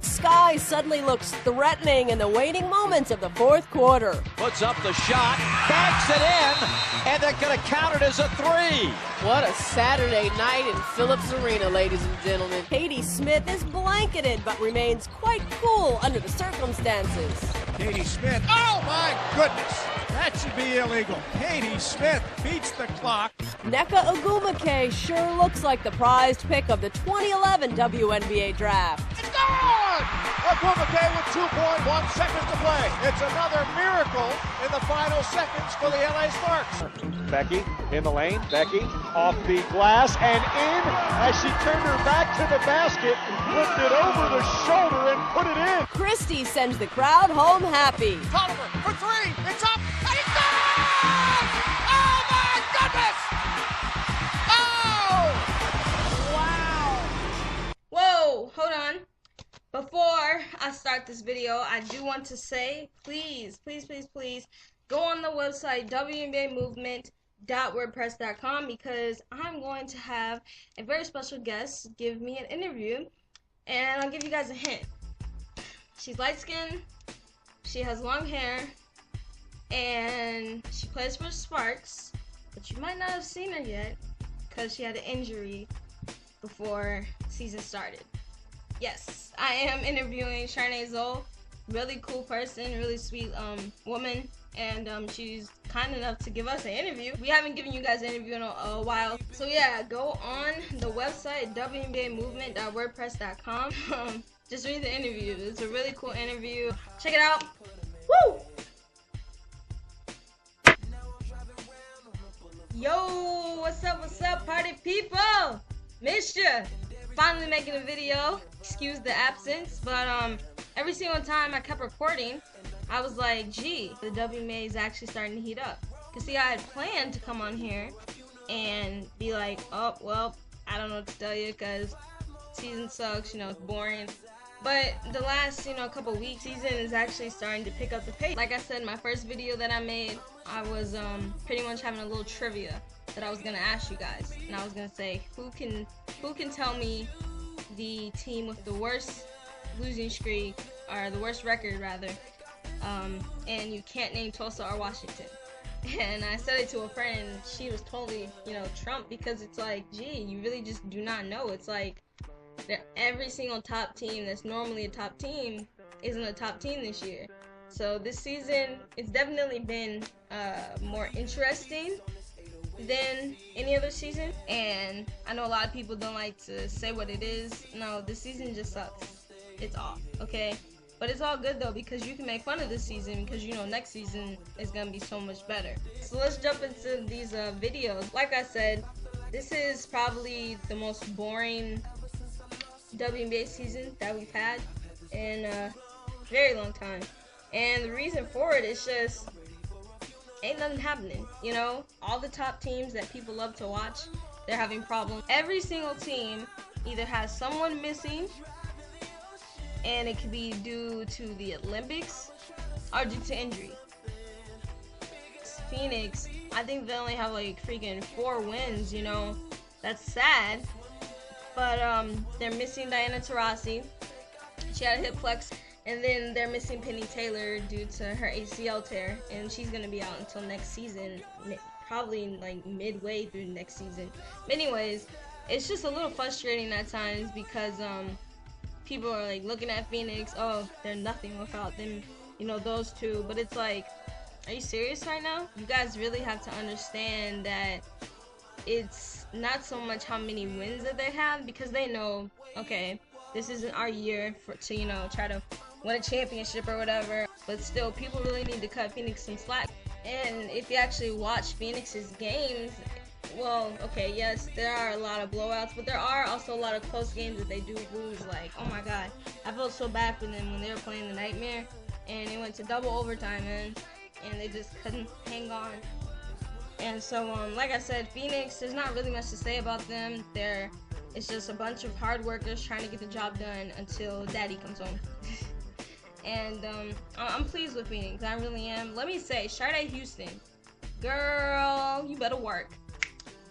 Sky suddenly looks threatening in the waning moments of the fourth quarter. Puts up the shot, banks it in, and they're going to count it as a three. What a Saturday night in Phillips Arena, ladies and gentlemen. Katie Smith is blanketed but remains quite cool under the circumstances. Katie Smith, oh my goodness, that should be illegal. Katie Smith beats the clock. Nneka Ogwumike sure looks like the prized pick of the 2011 WNBA draft. It's gone! Ogwumike with 2.1 seconds to play. It's another miracle in the final seconds for the LA Sparks. Becky in the lane, Becky off the glass and in as she turned her back to the basket, flipped it over the shoulder and put it in. Christie sends the crowd home happy. Tolliver for three, it's up, and it's gone! Oh my goodness! Oh! Wow! Whoa, hold on. Before I start this video, I do want to say, please go on the website WNBAmovement.wordpress.com because I'm going to have a very special guest give me an interview, and I'll give you guys a hint. She's light-skinned, she has long hair, and she plays for Sparks, but you might not have seen her yet because she had an injury before season started. Yes, I am interviewing Charnay Zoll, really cool person, really sweet woman, and she's kind enough to give us an interview. We haven't given you guys an interview in a while, so yeah, go on the website WNBAmovement.wordpress.com. Just read the interview. It's a really cool interview. Check it out. Woo! Yo, what's up, party people? Missed ya. Finally making a video. Excuse the absence, but every single time I kept recording, I was like, gee, the WNBA is actually starting to heat up. Cause see, I had planned to come on here and be like, oh well, I don't know what to tell you, cause season sucks, you know, it's boring. But the last, couple weeks, season is actually starting to pick up the pace. Like I said, my first video that I made, I was pretty much having a little trivia that I was gonna ask you guys, and I was gonna say, who can tell me the team with the worst losing streak, or the worst record rather, and you can't name Tulsa or Washington. And I said it to a friend, and she was totally, Trump, because it's like, gee, you really just do not know. It's like, every single top team that's normally a top team isn't a top team this year. So this season, it's definitely been more interesting than any other season, and I know a lot of people don't like to say what it is. No, this season just sucks. It's off, okay? But it's all good though, because you can make fun of this season, because next season is gonna be so much better. So let's jump into these videos. Like I said, this is probably the most boring WNBA season that we've had in a very long time, and the reason for it is just ain't nothing happening. All the top teams that people love to watch, they're having problems. Every single team either has someone missing, and it could be due to the Olympics or due to injury. Phoenix, I think they only have like freaking 4 wins, that's sad. But they're missing Diana Taurasi. She had a hip flex, and then they're missing Penny Taylor due to her ACL tear, and she's gonna be out until next season, probably like midway through next season. But anyways, it's just a little frustrating at times because people are like looking at Phoenix, oh, they're nothing without them, those two. But it's like, are you serious right now? You guys really have to understand that it's not so much how many wins that they have, because they know, okay, this isn't our year to try to win a championship or whatever. But still, people really need to cut Phoenix some slack. And if you actually watch Phoenix's games, well, okay, yes, there are a lot of blowouts, but there are also a lot of close games that they do lose. Like, oh my god, I felt so bad for them when they were playing the Nightmare, and it went to double overtime, man, and they just couldn't hang on. And so, like I said, Phoenix, there's not really much to say about them. It's just a bunch of hard workers trying to get the job done until daddy comes home. and I'm pleased with Phoenix. I really am. Let me say, Sade Houston, girl, you better work.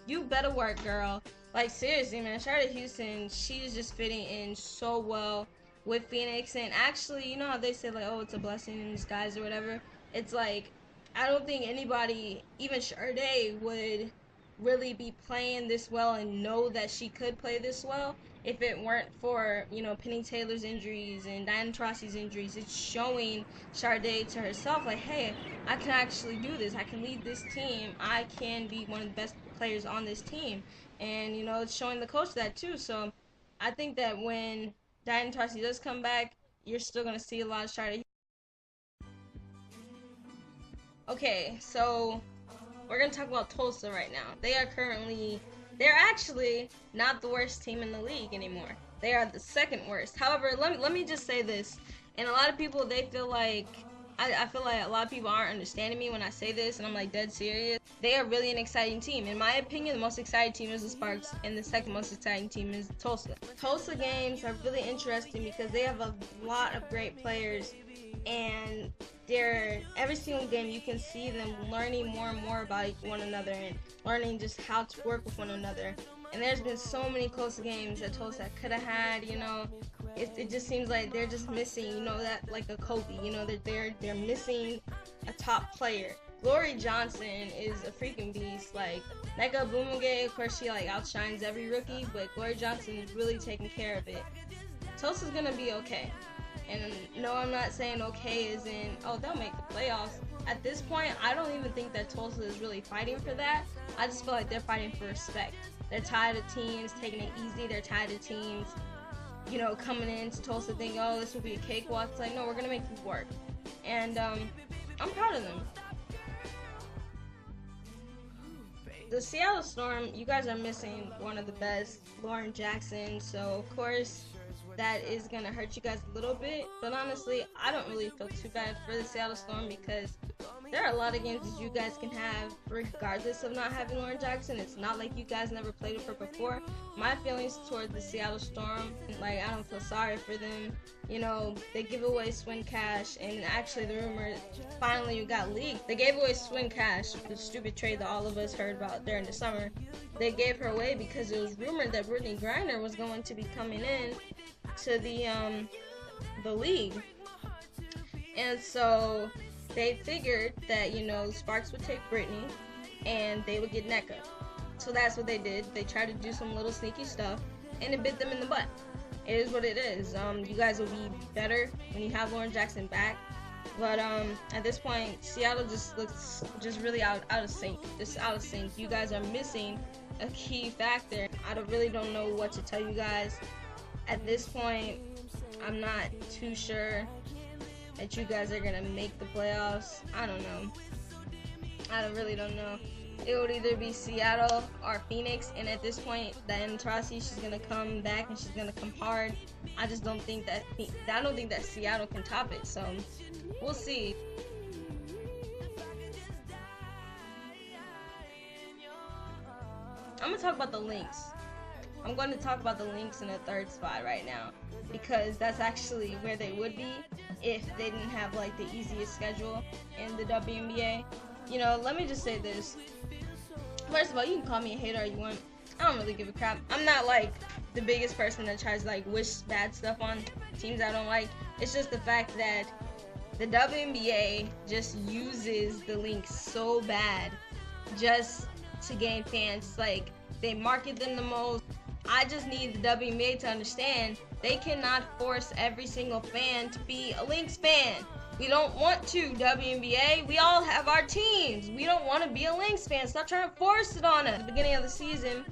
You better work, girl. Like, seriously, man, Sade Houston, she's just fitting in so well with Phoenix. And actually, you know how they say, like, oh, it's a blessing in disguise or whatever? It's like, I don't think anybody, even Sade, would really be playing this well and know that she could play this well if it weren't for, you know, Penny Taylor's injuries and Diana Taurasi's injuries. It's showing Sade to herself, like, hey, I can actually do this. I can lead this team. I can be one of the best players on this team. And, you know, it's showing the coach that too. So I think that when Diana Taurasi does come back, you're still going to see a lot of Sade. Okay, so we're going to talk about Tulsa right now. They're actually not the worst team in the league anymore. They are the second worst. However, let me just say this. And a lot of people, they feel like, I feel like a lot of people aren't understanding me when I say this, and I'm like dead serious. They are really an exciting team. In my opinion, the most exciting team is the Sparks, and the second most exciting team is Tulsa. Tulsa games are really interesting because they have a lot of great players, and every single game you can see them learning more and more about one another and learning just how to work with one another. And there's been so many close games that Tulsa could have had, you know. It just seems like they're just missing, you know, that like a Kobe, you know, they're missing a top player. Glory Johnson is a freaking beast. Like, Nneka Bumage, of course, she like outshines every rookie, but Glory Johnson is really taking care of it. Tulsa's gonna be okay. And no, I'm not saying okay as in, oh, they'll make the playoffs. At this point, I don't even think that Tulsa is really fighting for that. I just feel like they're fighting for respect. They're tired of teams taking it easy. They're tired of teams, you know, coming into Tulsa thinking, oh, this will be a cakewalk. It's like, no, we're going to make you work. And I'm proud of them. The Seattle Storm, you guys are missing one of the best, Lauren Jackson. So, of course, that is going to hurt you guys a little bit. But honestly, I don't really feel too bad for the Seattle Storm because there are a lot of games that you guys can have regardless of not having Lauren Jackson. It's not like you guys never played with her before. My feelings toward the Seattle Storm, like, I don't feel sorry for them. You know, they give away Swin Cash, and actually the rumor finally got leaked. They gave away Swin Cash, the stupid trade that all of us heard about during the summer. They gave her away because it was rumored that Brittany Griner was going to be coming in to the league. And so they figured that, you know, Sparks would take Brittany and they would get Nneka. So that's what they did. They tried to do some little sneaky stuff and it bit them in the butt. It is what it is. You guys will be better when you have Lauren Jackson back. But at this point, Seattle just looks just really out of sync. Just out of sync. You guys are missing a key factor. I really don't know what to tell you guys. At this point, I'm not too sure that you guys are gonna make the playoffs. I don't know. I really don't know. It would either be Seattle or Phoenix, and at this point, Diana Taurasi, she's gonna come back and she's gonna come hard. I just don't think that Seattle can top it. So we'll see. I'm gonna talk about the Lynx. I'm going to talk about the Lynx in the third spot right now because that's actually where they would be if they didn't have like the easiest schedule in the WNBA. You know, let me just say this. First of all, you can call me a hater all you want. I don't really give a crap. I'm not like the biggest person that tries to like wish bad stuff on teams I don't like. It's just the fact that the WNBA just uses the Lynx so bad just to gain fans. Like, they market them the most. I just need the WNBA to understand they cannot force every single fan to be a Lynx fan. We don't want to, WNBA. We all have our teams. We don't want to be a Lynx fan. Stop trying to force it on us. At the beginning of the season,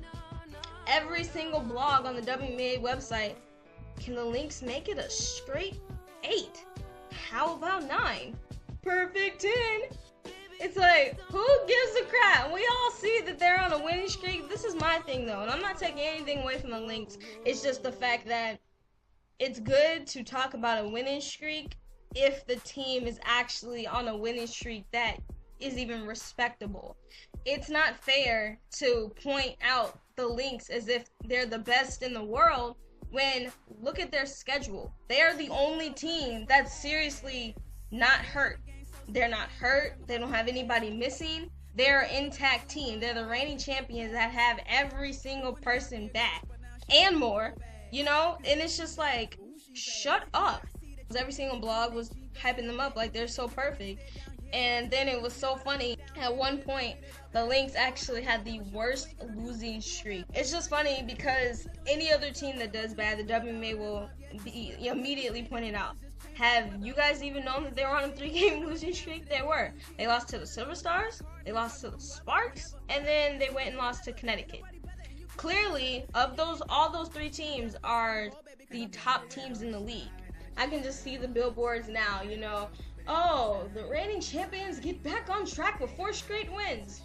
every single blog on the WNBA website, can the Lynx make it a straight 8? How about 9? Perfect 10. It's like, who gives a crap? We all see that they're on a winning streak. This is my thing, though, and I'm not taking anything away from the Lynx. It's just the fact that it's good to talk about a winning streak if the team is actually on a winning streak that is even respectable. It's not fair to point out the Lynx as if they're the best in the world when look at their schedule. They are the only team that's seriously not hurt. They're not hurt. They don't have anybody missing. They're an intact team. They're the reigning champions that have every single person back and more, you know? And it's just like, shut up. Every single blog was hyping them up like they're so perfect. And then it was so funny. At one point, the Lynx actually had the worst losing streak. It's just funny because any other team that does bad, the WMA will be immediately pointed out. Have you guys even known that they were on a 3-game losing streak? They were. They lost to the Silver Stars, they lost to the Sparks, and then they went and lost to Connecticut. Clearly, of all those 3 teams are the top teams in the league. I can just see the billboards now, you know. Oh, the reigning champions get back on track with 4 straight wins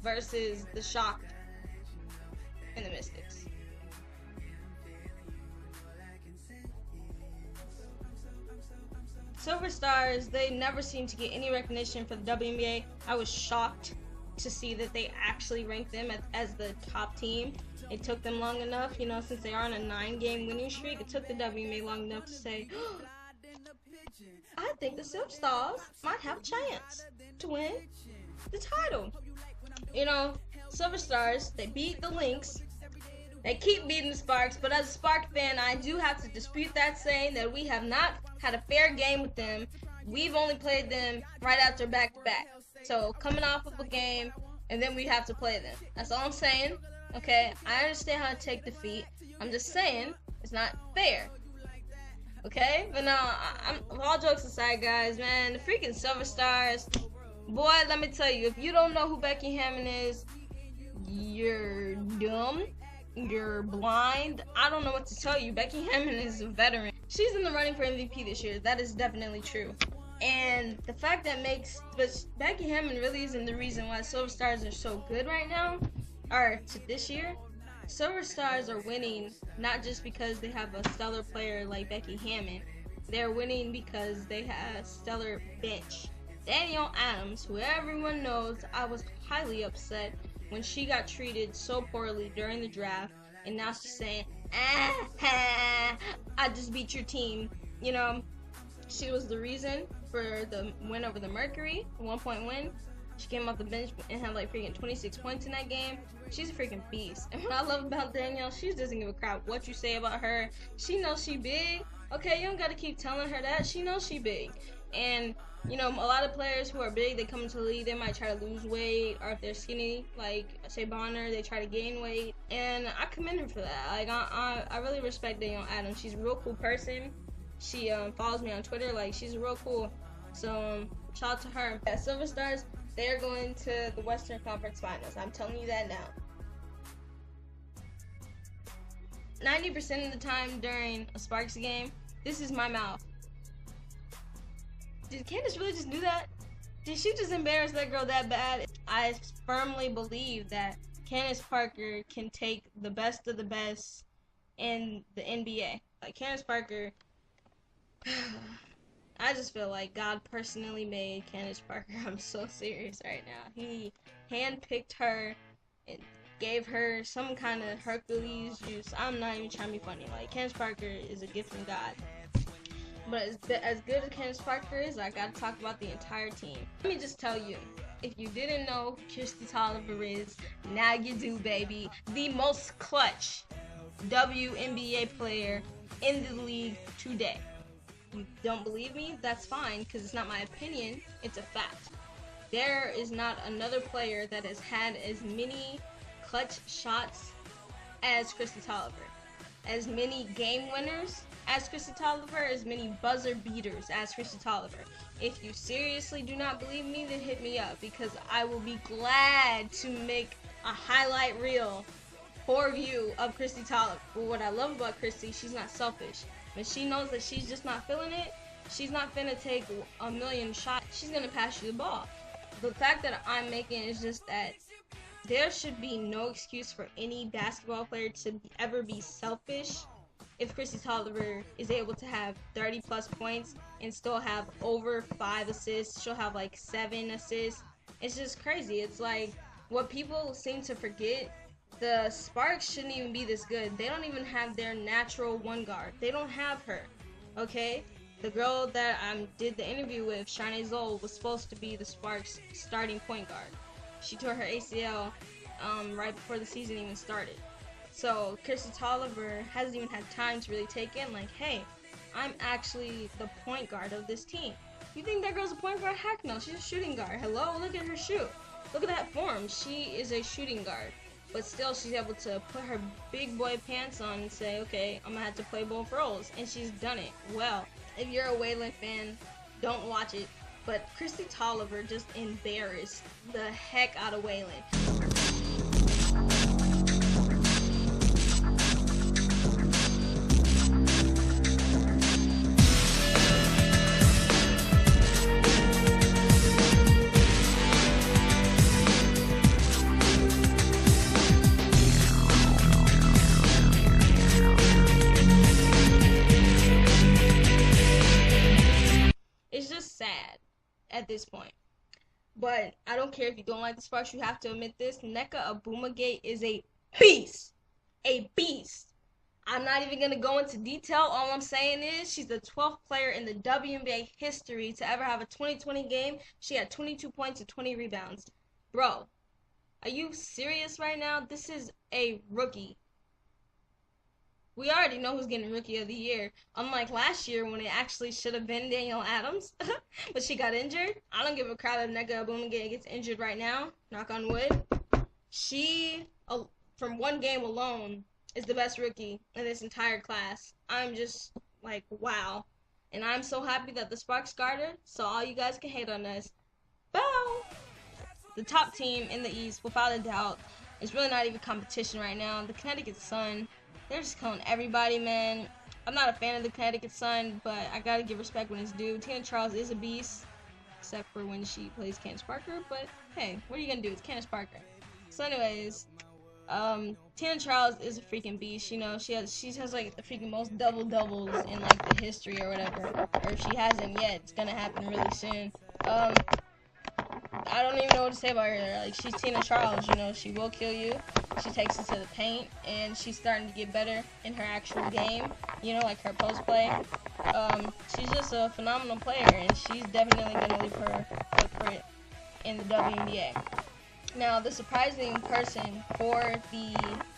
versus the Shock and the Mystics. Silver Stars, they never seem to get any recognition for the WNBA. I was shocked to see that they actually ranked them as the top team. It took them long enough, you know, since they are on a 9-game winning streak, it took the WNBA long enough to say, oh, I think the Silver Stars might have a chance to win the title. You know, Silver Stars, they beat the Lynx. They keep beating the Sparks, but as a Spark fan, I do have to dispute that, saying that we have not had a fair game with them. We've only played them right after back-to-back. So, coming off of a game, and then we have to play them. That's all I'm saying. Okay, I understand how to take defeat. I'm just saying, it's not fair. Okay? But no, all jokes aside, guys, man, the freaking Silver Stars, boy, let me tell you, if you don't know who Becky Hammond is, you're dumb, you're blind, I don't know what to tell you. Becky Hammond is a veteran. She's in the running for MVP this year. That is definitely true. And the fact that but Becky Hammond really isn't the reason why Silver Stars are so good right now, or to this year. Silver Stars are winning not just because they have a stellar player like Becky Hammond. They're winning because they have a stellar bench. Danielle Adams, who everyone knows, I was highly upset when she got treated so poorly during the draft, and now she's saying, I just beat your team. You know, she was the reason for the win over the Mercury, a 1-point win. She came off the bench and had like freaking 26 points in that game. She's a freaking beast. And what I love about Danielle, she doesn't give a crap what you say about her. She knows she big. Okay, you don't gotta keep telling her that. She knows she big. And, you know, a lot of players who are big, they come into the league, they might try to lose weight, or if they're skinny, like Shea Bonner, they try to gain weight. And I commend her for that. Like, I really respect Danielle Adams. She's a real cool person. She follows me on Twitter. Like, she's real cool. So, shout out to her. Yeah, Silver Stars, they're going to the Western Conference Finals. I'm telling you that now. 90% of the time during a Sparks game, this is my mouth. Did Candace really just do that? Did she just embarrass that girl that bad? I firmly believe that Candace Parker can take the best of the best in the NBA. Like, Candace Parker, I just feel like God personally made Candace Parker. I'm so serious right now. He handpicked her and gave her some kind of Hercules juice. I'm not even trying to be funny. Like, Candace Parker is a gift from God. But as good as Candace Parker is, I gotta talk about the entire team. Let me just tell you, if you didn't know who Kristi Toliver is, now you do, baby. The most clutch WNBA player in the league today. You don't believe me? That's fine, because it's not my opinion, it's a fact. There is not another player that has had as many clutch shots as Kristi Toliver, as many game winners as Kristi Toliver, as many buzzer beaters as Kristi Toliver. If you seriously do not believe me, then hit me up, because I will be glad to make a highlight reel for you of Kristi Toliver. But what I love about Kristi, she's not selfish. When she knows that she's just not feeling it, she's not finna take a million shots. She's gonna pass you the ball. The fact that I'm making is just that there should be no excuse for any basketball player to ever be selfish. If Kristi Toliver is able to have 30 plus points and still have over 5 assists, she'll have like 7 assists. It's just crazy. It's like, what people seem to forget The Sparks shouldn't even be this good. They don't even have their natural one guard. They don't have her, okay? The girl that did the interview with, Shanae Zoll, was supposed to be the Sparks starting point guard. She tore her ACL right before the season even started. So Kristi Tolliver hasn't even had time to really take in, like, hey, I'm actually the point guard of this team. You think that girl's a point guard? Heck no, she's a shooting guard. Hello, look at her shoot. Look at that form. She is a shooting guard. But still, she's able to put her big boy pants on and say, okay, I'm going to have to play both roles. And she's done it well. If you're a Wayland fan, don't watch it. But Kristi Tolliver just embarrassed the heck out of Wayland. It's just sad at this point. But I don't care if you don't like the Sparks, you have to admit this. Nneka Ogwumike is a beast. A beast. I'm not even going to go into detail. All I'm saying is she's the 12th player in the WNBA history to ever have a 20-20 game. She had 22 points and 20 rebounds. Bro, are you serious right now? This is a rookie. We already know who's getting Rookie of the Year. Unlike last year when it actually should have been Danielle Adams, but she got injured. I don't give a crap if Nneka Ogwumike gets injured right now. Knock on wood. She, from one game alone, is the best rookie in this entire class. I'm just like, wow. And I'm so happy that the Sparks guard her, so all you guys can hate on us. Bow! The top team in the East, without a doubt, is really not even competition right now. The Connecticut Sun. They're just killing everybody, man. I'm not a fan of the Connecticut Sun, but I gotta give respect when it's due. Tina Charles is a beast, except for when she plays Candace Parker, but hey, what are you gonna do? It's Candace Parker. So anyways, Tina Charles is a freaking beast. You know, she has like the freaking most double-doubles in like the history or whatever. Or if she hasn't yet, it's gonna happen really soon. I don't even know what to say about her. Like, she's Tina Charles, you know, she will kill you. She takes it to the paint, and she's starting to get better in her actual game, you know, like her post play. She's just a phenomenal player, and she's definitely going to leave her footprint in the WNBA. Now, the surprising person for the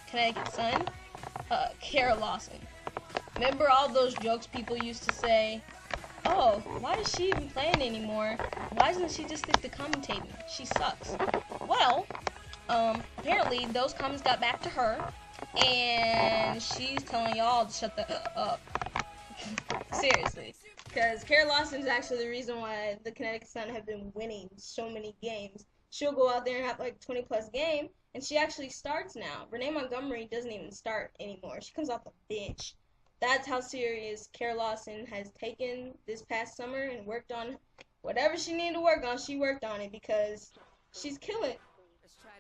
Connecticut Sun, Kara Lawson. Remember all those jokes people used to say, oh, why is she even playing anymore? Why doesn't she just stick to commentating? She sucks. Well, apparently those comments got back to her, and she's telling y'all to shut the up. Seriously. Because Kara Lawson is actually the reason why the Connecticut Sun have been winning so many games. She'll go out there and have like 20-plus game, and she actually starts now. Renee Montgomery doesn't even start anymore. She comes off the bench. That's how serious Kara Lawson has taken this past summer and worked on whatever she needed to work on. She worked on it because she's killing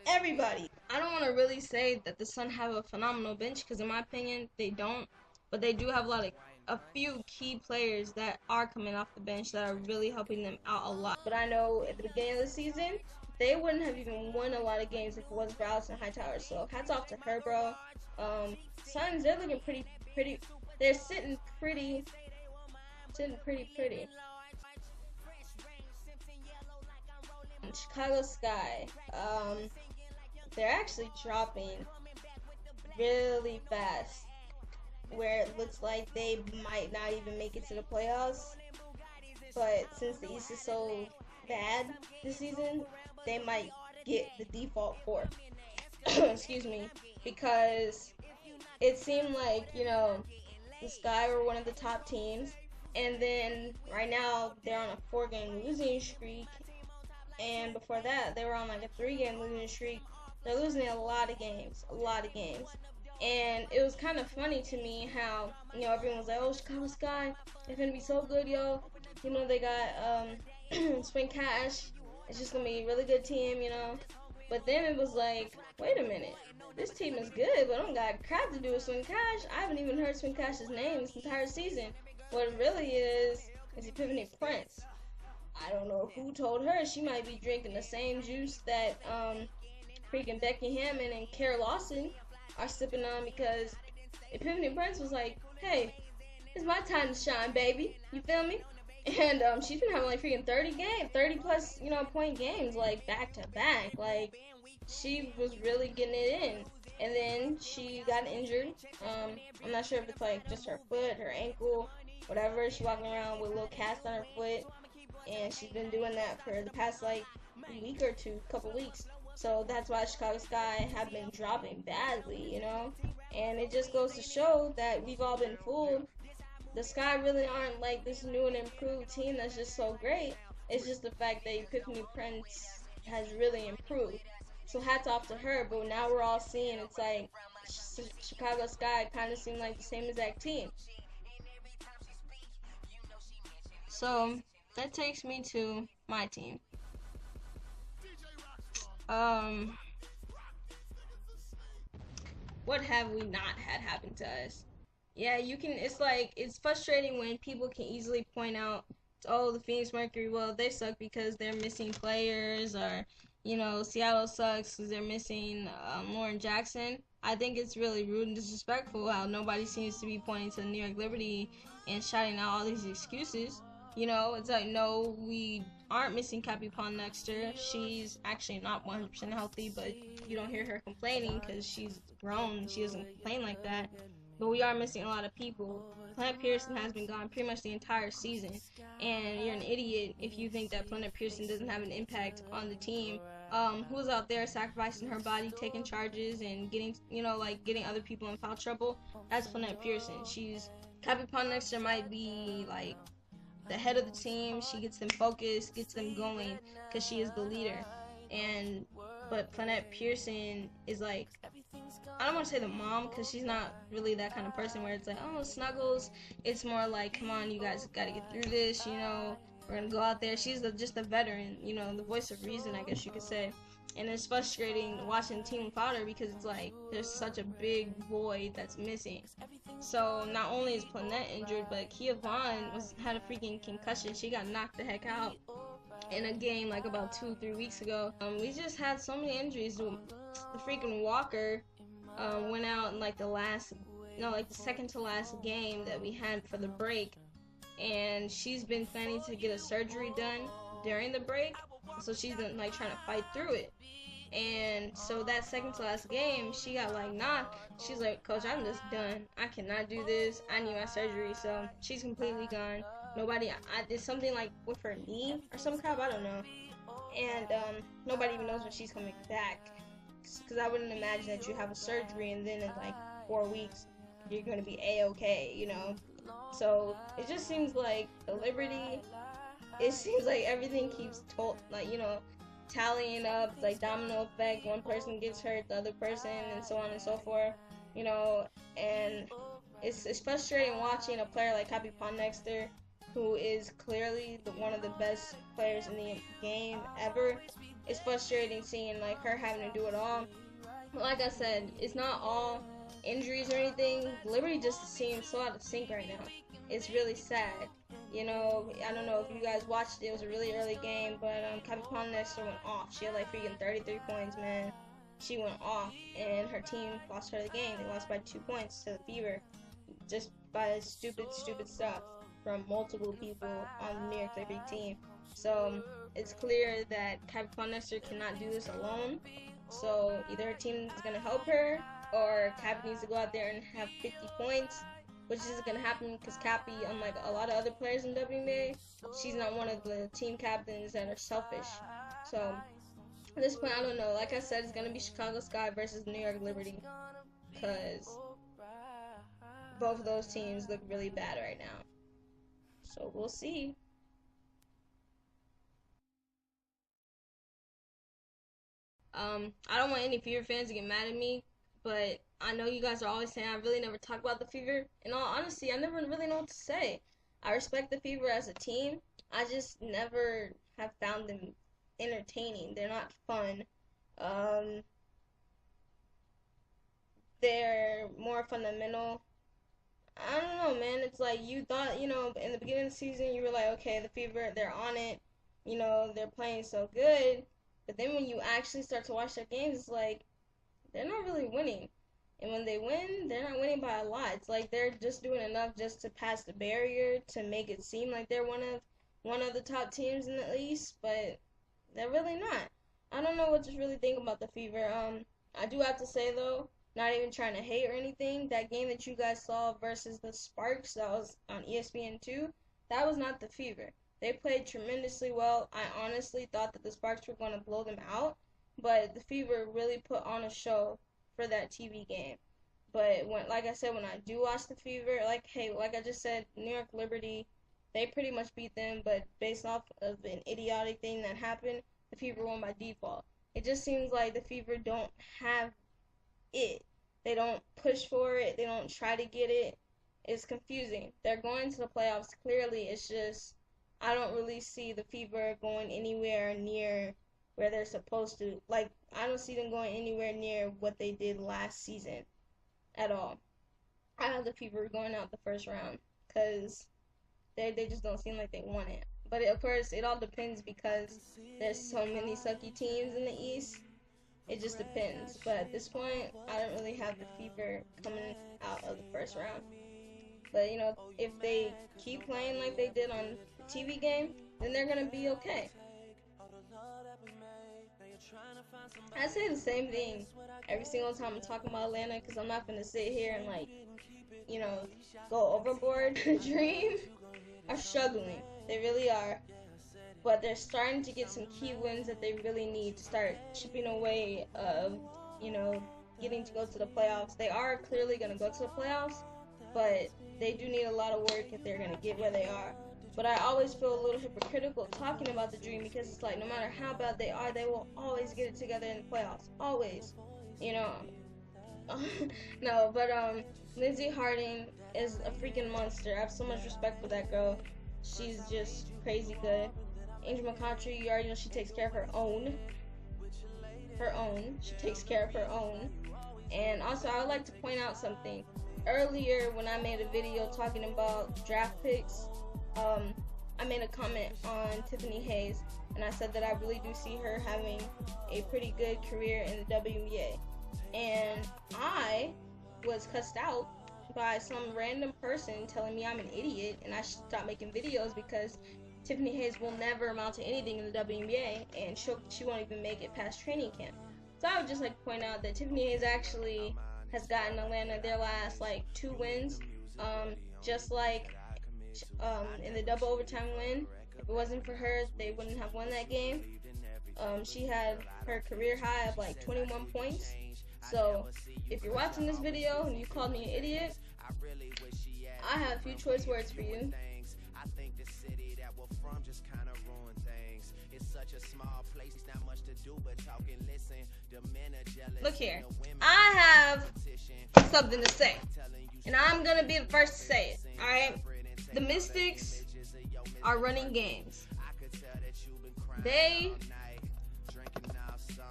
everybody. I don't want to really say that the Sun have a phenomenal bench because in my opinion they don't, but they do have a few key players that are coming off the bench that are really helping them out a lot. But I know at the beginning of the season they wouldn't have even won a lot of games if it wasn't for Allison Hightower. So hats off to her, bro. Suns, they're looking pretty. They're sitting pretty. Chicago Sky, they're actually dropping really fast, where it looks like they might not even make it to the playoffs. But since the East is so bad this season, they might get the default 4. Excuse me, because it seemed like, you know, the Sky were one of the top teams, and then right now they're on a 4-game losing streak, and before that they were on like a 3-game losing streak. They're losing a lot of games, and it was kind of funny to me how, you know, everyone was like, oh, Chicago Sky, they're gonna be so good, yo. You know, they got Swing Cash. It's just gonna be a really good team, you know. But then it was like, wait a minute. This team is good, but I don't got crap to do with Swing Cash. I haven't even heard Swing Cash's name this entire season. What it really is Epiphany Prince. I don't know who told her she might be drinking the same juice that freaking Becky Hammond and Kara Lawson are sipping on, because Epiphany Prince was like, hey, it's my time to shine, baby. You feel me? And she's been having like freaking 30 plus, point games, like back to back. Like, she was really getting it in. And then she got injured. I'm not sure if it's like just her foot, her ankle, whatever. She's walking around with a little cast on her foot, and she's been doing that for the past like week or two, couple weeks. So that's why Chicago Sky have been dropping badly, And it just goes to show that we've all been fooled. The Sky really aren't like this new and improved team that's just so great. It's just the fact that Epiphany Prince has really improved. So hats off to her, but now we're all seeing it's like Chicago Sky kind of seem like the same exact team. So that takes me to my team. What have we not had happen to us? Yeah, it's frustrating when people can easily point out, oh, the Phoenix Mercury, well, they suck because they're missing players, or, Seattle sucks because they're missing Lauren Jackson. I think it's really rude and disrespectful how nobody seems to be pointing to the New York Liberty and shouting out all these excuses. It's like, no, we aren't missing Cappy Pondexter. She's actually not 100% healthy, but you don't hear her complaining because she's grown. She doesn't complain like that. But we are missing a lot of people. Planet Pearson has been gone pretty much the entire season, and you're an idiot if you think that Planet Pearson doesn't have an impact on the team. Who's out there sacrificing her body, taking charges, and getting, getting other people in foul trouble? That's Planet Pearson. Cappy Pondexter might be, like, the head of the team. She gets them focused, gets them going, because she is the leader. But Planet Pearson is like, I don't want to say the mom, because she's not really that kind of person where it's like, oh, snuggles. It's more like, come on, you guys got to get through this, we're going to go out there. She's just a veteran, the voice of reason, I guess you could say. And it's frustrating watching the team without her, because it's like, there's such a big void that's missing. So not only is Planet injured, but Kia Vaughn had a freaking concussion. She got knocked the heck out in a game like about 2-3 weeks ago. We just had so many injuries. The freaking Walker went out in like the second to last game that we had for the break, and she's been planning to get a surgery done during the break, so she's been like trying to fight through it. And so that second to last game, she got like knocked. She's like, Coach, I'm just done. I cannot do this. I need my surgery. So she's completely gone. Nobody, I did something like with her knee or some crap, I don't know. And nobody even knows when she's coming back. Because I wouldn't imagine that you have a surgery and then in like 4 weeks you're going to be A-okay, So it just seems like the Liberty, it seems like everything keeps tallying up, like domino effect. One person gets hurt, the other person, and so on and so forth, and it's frustrating watching a player like Cappy Pondexter, who is clearly one of the best players in the game ever. It's frustrating seeing like her having to do it all. But like I said, it's not all injuries or anything. Liberty just seems so out of sync right now. It's really sad. I don't know if you guys watched it. It was a really early game, but Cappy Pondexter went off. She had like freaking 33 points, man. She went off, and her team lost her the game. They lost by 2 points to the Fever, just by stupid stuff from multiple people on the New York Liberty team. So it's clear that Cappy Pondexter cannot do this alone. So either her team is gonna help her, or Cappy needs to go out there and have 50 points. Which isn't going to happen because Cappy, unlike a lot of other players in WNBA, she's not one of the team captains that are selfish. So, at this point, I don't know. Like I said, it's going to be Chicago Sky versus New York Liberty, because both of those teams look really bad right now. So, we'll see. I don't want any Fever fans to get mad at me, but I know you guys are always saying I really never talk about the Fever. In all honesty, I never really know what to say. I respect the Fever as a team. I just never have found them entertaining. They're not fun. They're more fundamental. I don't know, man. It's like you thought, in the beginning of the season, you were like, okay, the Fever, they're on it. They're playing so good. But then when you actually start to watch their games, it's like they're not really winning. And when they win, they're not winning by a lot. It's like they're just doing enough just to pass the barrier to make it seem like they're one of the top teams in the East, but they're really not. I don't know what to really think about the Fever. I do have to say though, not even trying to hate or anything, that game that you guys saw versus the Sparks that was on ESPN2, that was not the Fever. They played tremendously well. I honestly thought that the Sparks were going to blow them out, but the Fever really put on a show for that TV game. But like I said, when I do watch the Fever, like I just said, New York Liberty, they pretty much beat them, but based off of an idiotic thing that happened, the Fever won by default. It just seems like the Fever don't have it. They don't push for it. They don't try to get it. It's confusing. They're going to the playoffs, clearly. It's just, I don't really see the Fever going anywhere near where they're supposed to. Like, I don't see them going anywhere near what they did last season at all. I have the Fever going out the first round because they just don't seem like they want it. But of course, it all depends because there's so many sucky teams in the East. It just depends. But at this point, I don't really have the Fever coming out of the first round. But, you know, if they keep playing like they did on the TV game, then they're going to be okay. I say the same thing every single time I'm talking about Atlanta because I'm not going to sit here and, like, you know, go overboard. Dream are struggling. They really are. But they're starting to get some key wins that they really need to start chipping away of, you know, getting to go to the playoffs. They are clearly going to go to the playoffs, but they do need a lot of work if they're going to get where they are. But I always feel a little hypocritical talking about the Dream because it's like no matter how bad they are, they will always get it together in the playoffs. Always. You know. No, but Lindsay Harding is a freaking monster. I have so much respect for that girl. She's just crazy good. Angel McCoughtry, you already know she takes care of her own. She takes care of her own. And also, I would like to point out something. Earlier, when I made a video talking about draft picks, I made a comment on Tiffany Hayes, and I said that I really do see her having a pretty good career in the WNBA. And I was cussed out by some random person telling me I'm an idiot and I should stop making videos because Tiffany Hayes will never amount to anything in the WNBA, and she won't even make it past training camp. So I would just like to point out that Tiffany Hayes actually has gotten Atlanta their last like 2 wins, just like in the double overtime win. If it wasn't for her, they wouldn't have won that game. She had her career high of like 21 points. So if you're watching this video and you called me an idiot, I have a few choice words for you. I think the city that we're from just kind of ruined things. It's such a small place, not much to do but talk and listen. The men are jealous. Look here, I have something to say, and I'm gonna be the first to say it. All right, the Mystics are running games. They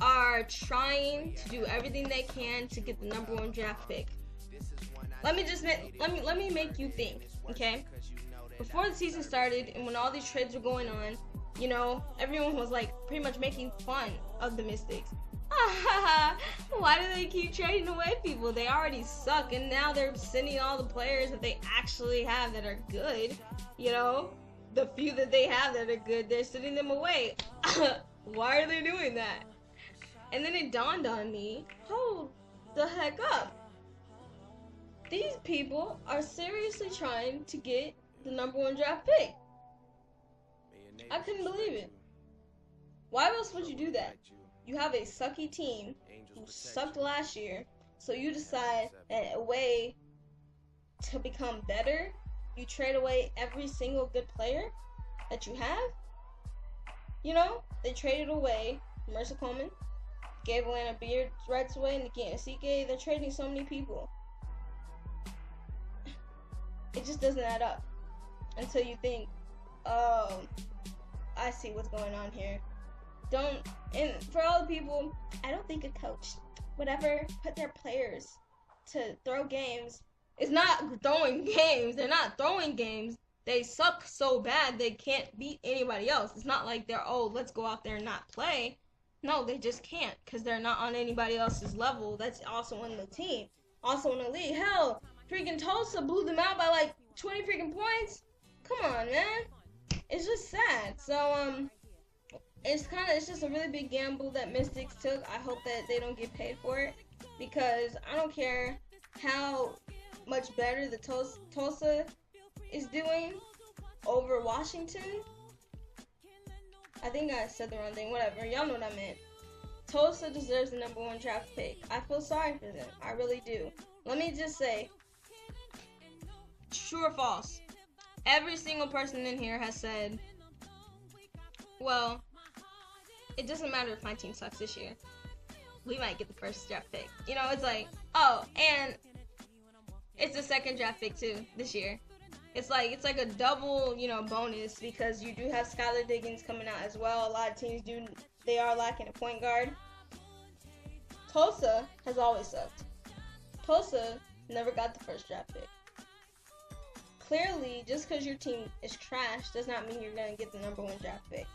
are trying to do everything they can to get the #1 draft pick. Let me make you think, okay? Before the season started and when all these trades were going on, you know, everyone was like pretty much making fun of the Mystics. Why do they keep trading away people? They already suck, and now they're sending all the players that they actually have that are good. You know, the few that they have that are good, they're sending them away. Why are they doing that? And then it dawned on me, hold the heck up. These people are seriously trying to get the #1 draft pick. I couldn't believe it. Why else would you do that? You have a sucky team who sucked last year, so you decide that a way to become better, you trade away every single good player that you have. You know, they traded away Mercer Coleman, gave Atlanta Beard rights away, Nikki Asike. They're trading so many people. It just doesn't add up until you think, oh, I see what's going on here. And for all the people, I don't think a coach would ever put their players to throw games. It's not throwing games. They're not throwing games. They suck so bad they can't beat anybody else. It's not like they're, oh, let's go out there and not play. No, they just can't, because they're not on anybody else's level that's also in the team, also in the league. Hell, freaking Tulsa blew them out by like 20 freaking points. Come on, man. It's just sad. So, it's just a really big gamble that Mystics took. I hope that they don't get paid for it, because I don't care how much better the Tulsa is doing over Washington. I think I said the wrong thing. Whatever. Y'all know what I meant. Tulsa deserves the #1 draft pick. I feel sorry for them. I really do. Let me just say, true or false, every single person in here has said, well, it doesn't matter if my team sucks this year. We might get the first draft pick. You know, it's like, oh, and it's the second draft pick too this year. It's like a double, bonus, because you do have Skylar Diggins coming out as well. A lot of teams they are lacking a point guard. Tulsa has always sucked. Tulsa never got the first draft pick. Clearly, just because your team is trash does not mean you're going to get the #1 draft pick.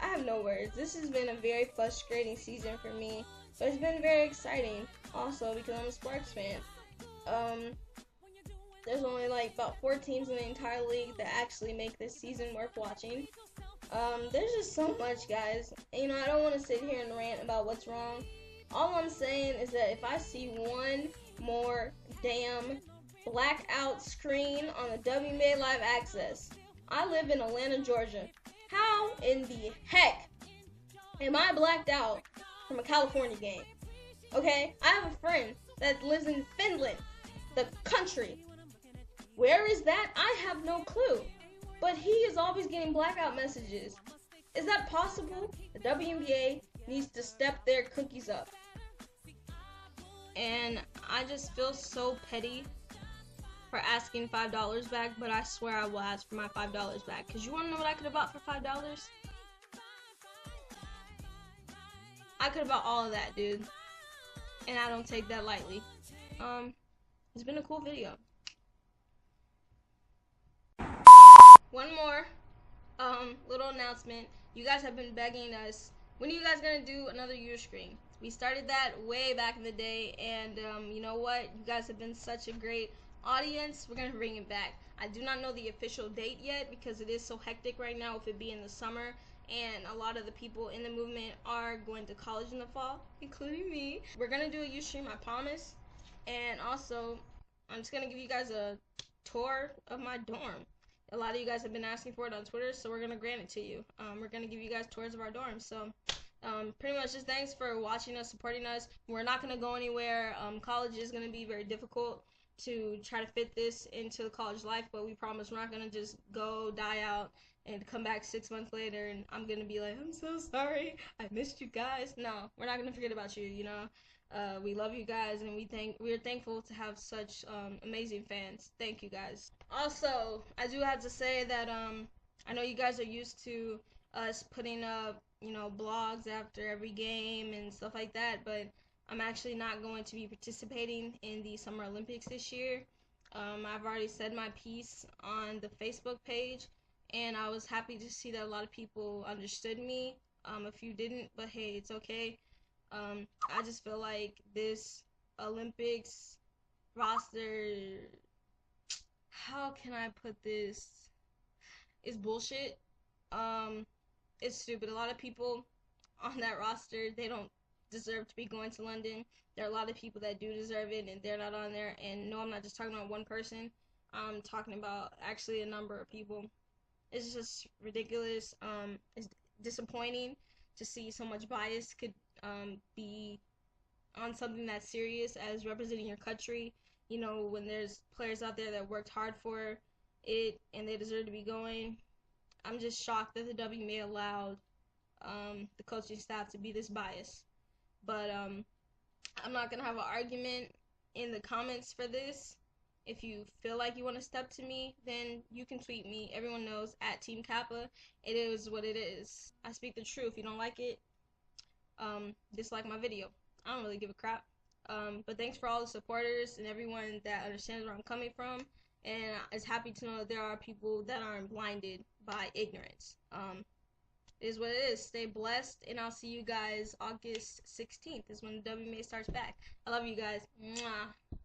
I have no words. This has been a very frustrating season for me, but it's been very exciting also because I'm a Sparks fan. There's only like about 4 teams in the entire league that actually make this season worth watching. There's just so much, guys. I don't want to sit here and rant about what's wrong. All I'm saying is that if I see one more damn blackout screen on the WNBA Live Access, I live in Atlanta, Georgia. How in the heck am I blacked out from a California game? Okay, I have a friend that lives in Finland, the country. Where is that? I have no clue. But he is always getting blackout messages. Is that possible? The WNBA needs to step their cookies up. And I just feel so petty for asking $5 back, but I swear I will ask for my $5 back. Because you want to know what I could have bought for $5? I could have bought all of that, dude. And I don't take that lightly. It's been a cool video. One more little announcement. You guys have been begging us, when are you guys gonna do another user screen? We started that way back in the day, and you know what? You guys have been such a great audience. We're gonna bring it back. I do not know the official date yet because it is so hectic right now with it being the summer, and a lot of the people in the movement are going to college in the fall, including me. We're gonna do a user stream, I promise. And also, I'm just gonna give you guys a tour of my dorm. A lot of you guys have been asking for it on Twitter, so we're going to grant it to you. We're going to give you guys tours of our dorms. So, pretty much just thanks for watching us, supporting us. We're not going to go anywhere. College is going to be very difficult to try to fit this into the college life, but we promise we're not going to just go, die out, and come back 6 months later, and I'm going to be like, I'm so sorry, I missed you guys. No, we're not going to forget about you, we love you guys, and we're thankful to have such amazing fans. Thank you guys. Also, I do have to say that I know you guys are used to us putting up blogs after every game and stuff like that, but I'm actually not going to be participating in the Summer Olympics this year. I've already said my piece on the Facebook page, and I was happy to see that a lot of people understood me. A few didn't, but hey, it's okay. I just feel like this Olympics roster, how can I put this, is bullshit. It's stupid. A lot of people on that roster, they don't deserve to be going to London. There are a lot of people that do deserve it, and they're not on there. And no, I'm not just talking about one person. I'm talking about actually a number of people. It's just ridiculous. It's disappointing to see so much bias could be on something that's serious as representing your country. When there's players out there that worked hard for it and they deserve to be going. I'm just shocked that the WNBA allowed the coaching staff to be this biased. But I'm not gonna have an argument in the comments for this. If you feel like you want to step to me, then you can tweet me. Everyone knows at Team Kappa. It is what it is. I speak the truth. If you don't like it, dislike my video. I don't really give a crap. But thanks for all the supporters and everyone that understands where I'm coming from. And is happy to know that there are people that aren't blinded by ignorance. it is what it is. Stay blessed, and I'll see you guys August 16th is when the WMA starts back. I love you guys. Mwah.